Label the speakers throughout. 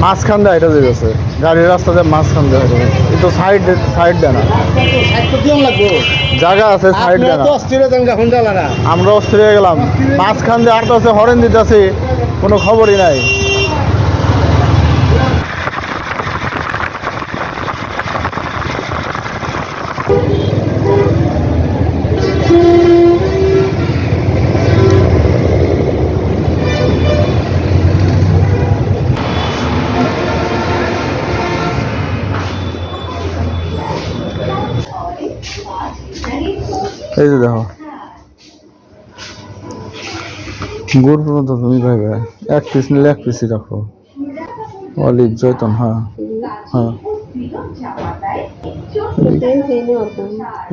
Speaker 1: মাঝখান দিয়ে এটা যেতেছে গাড়ির রাস্তাতে মাঝখান দিয়ে হেঁটে কিন্তু সাইড দেয় না জায়গা আছে সাইড দেয় না আমরা অস্থির হয়ে গেলাম মাঝখান দিয়ে আর আছে হরেন দিতেছি কোনো খবরই নাই এই যে দেখো গুড় পর্যন্ত তুমি পাইবে এক পিস নিলে এক পিসই রাখো অলিভ জয়তন হ্যাঁ হ্যাঁ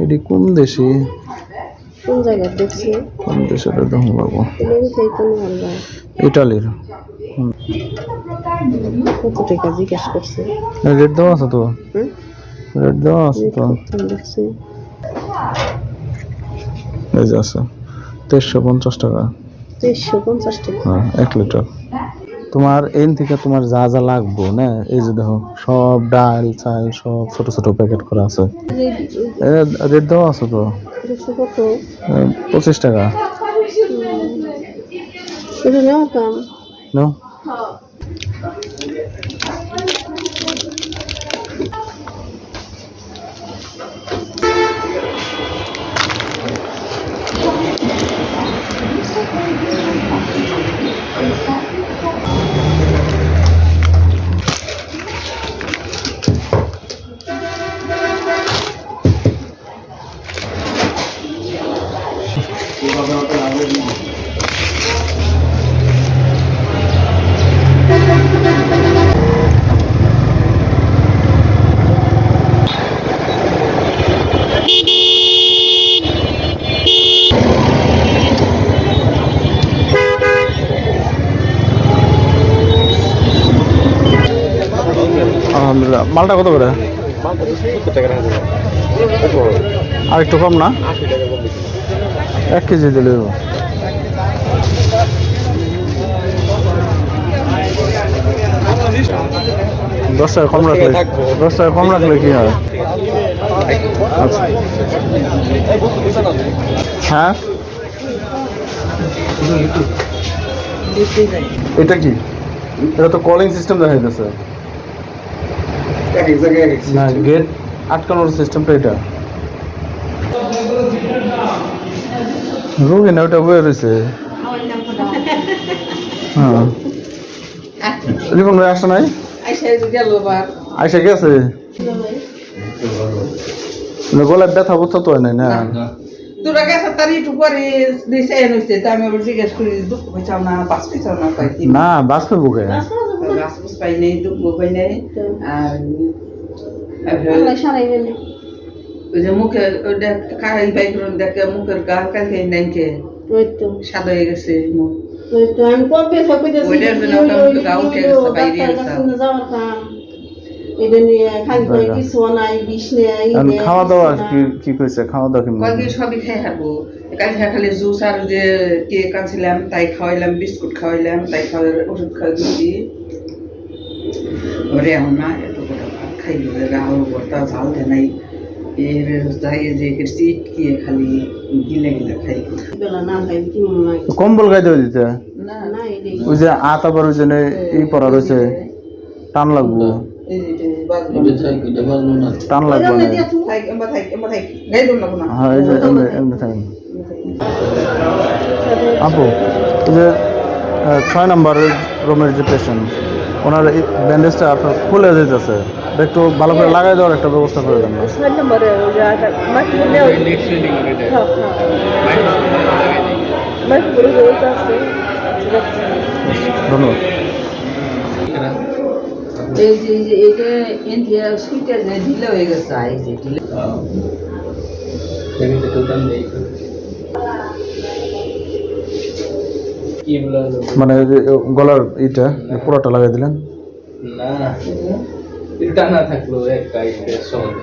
Speaker 1: এটি কোন দেশি
Speaker 2: কোন জায়গায় দেখছি
Speaker 1: কোন দেশের দেখুন লাগবো ইটালির
Speaker 2: কত টাকা জিজ্ঞেস করছে
Speaker 1: রেট দেওয়া আছে তো রেট দেওয়া আছে তো
Speaker 2: দেখছি
Speaker 1: এই যে আছে 2350 টাকা
Speaker 2: 2350 টাকা
Speaker 1: হ্যাঁ 1 লিটার তোমার এন থেকে তোমার যা যা লাগবো না এই যে দেখো সব ডাল চাল সব ছোট ছোট প্যাকেট করা আছে রেট দেওয়া আছে তো
Speaker 2: কত
Speaker 1: 25 টাকা
Speaker 2: এটা নেওয়া দাম
Speaker 1: নো আলহামদুলিল্লাহ মালটা কত করে আর একটু কম না 1 কেজি দিলে 10 টাকা কম রাখলে 10 টাকা কম রাখলে কি হয় আচ্ছা হ্যাঁ এটা কি এটা তো কলিং সিস্টেম দেখা যাচ্ছে না গেট আটকানোর সিস্টেমটা এটা রোগী না ওটা বয়ে রয়েছে হ্যাঁ রিপন ভাই আসে নাই আইসা গেছে গলায় ব্যথা বোথা তো হয় নাই না
Speaker 3: তোরা গেছে তার একটু পরে দিছে হইছে তা আমি আবার জিজ্ঞেস করি দুঃখ পাইছাও না বাস পাইছাও না পাই
Speaker 1: না বাঁচবে বুকে
Speaker 3: বাস বুস পাই নাই দুঃখ পাই নাই আর ওই যে মুখে ওইটা কাই বাইক দেখে মুখের গা কাকে নাইকে
Speaker 2: ওই তো
Speaker 3: সাদা হয়ে গেছে মুখ
Speaker 2: ওই তো আমি কবে সব কিছু
Speaker 3: ওইটার জন্য ওটা গা উঠে গেছে বাইরে
Speaker 2: এটা নিয়ে খালি কিছু নাই বিষ নেই
Speaker 1: খাওয়া দাওয়া কি কইছে খাওয়া দাওয়া কি
Speaker 3: কয়েকদিন সবই খাই হারবো কাল খালি জুস আর যে কেক আনছিলাম তাই খাওয়াইলাম বিস্কুট খাওয়াইলাম তাই খাওয়ার ওষুধ খাওয়াই দিচ্ছি ওরে এখন না এত করে ভাত খাইল রাহুল ভর্তা ঝাল দেয় নাই এর যাই যে সিট কি খালি গিলে গিলে খাই
Speaker 2: না খাই কি মনে
Speaker 1: কম্বল গাইতে দিতে
Speaker 3: না
Speaker 2: না এই
Speaker 1: ওই যে আতা বড় জন্য এই পড়া রয়েছে টান লাগবো টান লাগবে না হ্যাঁ এই যে এমনি থাকেন আপু এই যে 6 নম্বর রুমের যে পেশেন্ট ওনার ব্যান্ডেজটা আপনার খুলে যেতেছে একটু ভালো করে লাগাই দেওয়ার একটা ব্যবস্থা করে দেন না
Speaker 2: 6 নম্বরে
Speaker 1: ধন্যবাদ
Speaker 3: এই যে এটা ইন্ডিয়া সুইটার যে ঢিলা হয়ে গেছে এই যে ঢিলা
Speaker 1: মানে গলার ইটা পুরোটা লাগাই দিলেন
Speaker 4: না এটা না থাকলো একটা সহজ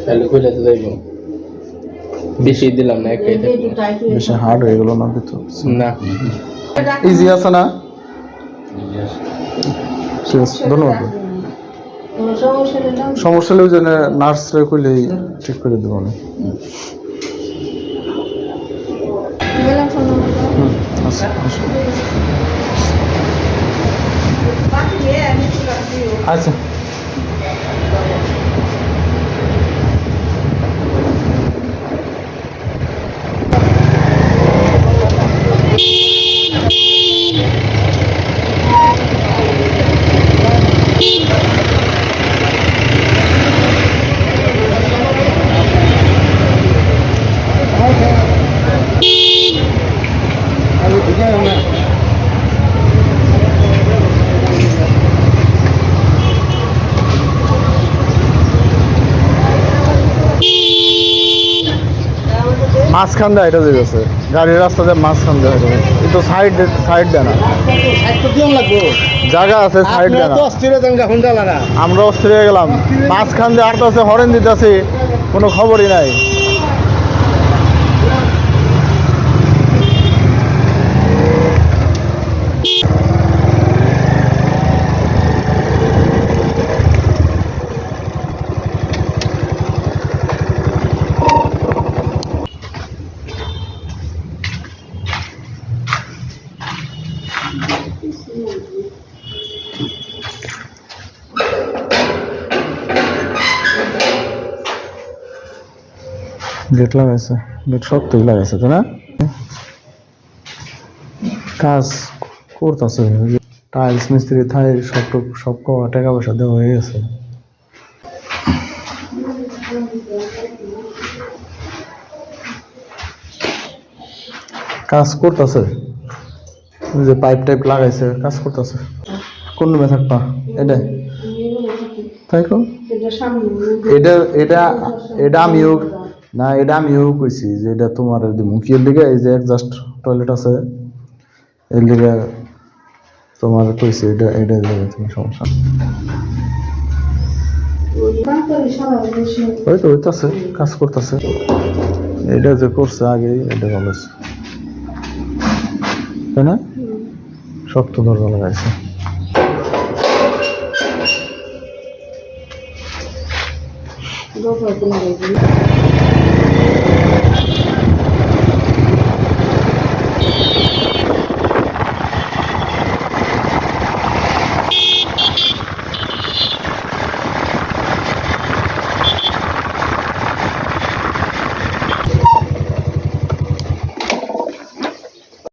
Speaker 4: তাহলে কইলে তো যাইব বেশি দিলাম না একটাই
Speaker 1: বেশি হার্ড হয়ে গেল না ভিতর
Speaker 4: না
Speaker 1: ইজি আছে না ঠিক আছে ধন্যবাদ
Speaker 2: কোনো সমস্যা নেই দাও।
Speaker 1: সমস্যা হলে ওই জন্য নার্সরা কইলেই ঠিক করে দেবো আমি
Speaker 2: গেলাম শোনো
Speaker 1: আচ্ছা আচ্ছা মাঝখান দিয়ে এটা যেতেছে গাড়ির রাস্তাতে মাঝখান দিয়ে হেঁটে গেছে। কিন্তু সাইড দেয় না জায়গা আছে সাইড দেয় না আমরা অস্থির হয়ে গেলাম মাঝখান দিয়ে আটতে হরেন দিতেছি কোনো খবরই নাই গেট লাগাইছে গেট শক্তই লাগাইছে তাই না কাজ করতেছে টাইলস মিস্ত্রি থাই সব টাকা পয়সা দেওয়া হয়ে গেছে কাজ করতেছে যে পাইপ টাইপ লাগাইছে কাজ করতেছে কোন রুমে থাকবা এটা তাই কো
Speaker 2: এটা সামনে
Speaker 1: এটা এটা এটা আমিও না এটা আমিও কইছি যে এটা তোমার মুখিয়ের দিকে এই যে জাস্ট টয়লেট আছে এর দিকে তোমার কইছি এটা এটা তুমি সমস্যা ওই তো হইতাছে কাজ করতেছে এটা যে করছে আগে এটা ভালো আছে তাই না শক্ত দরজা লাগাইছে
Speaker 2: দরজা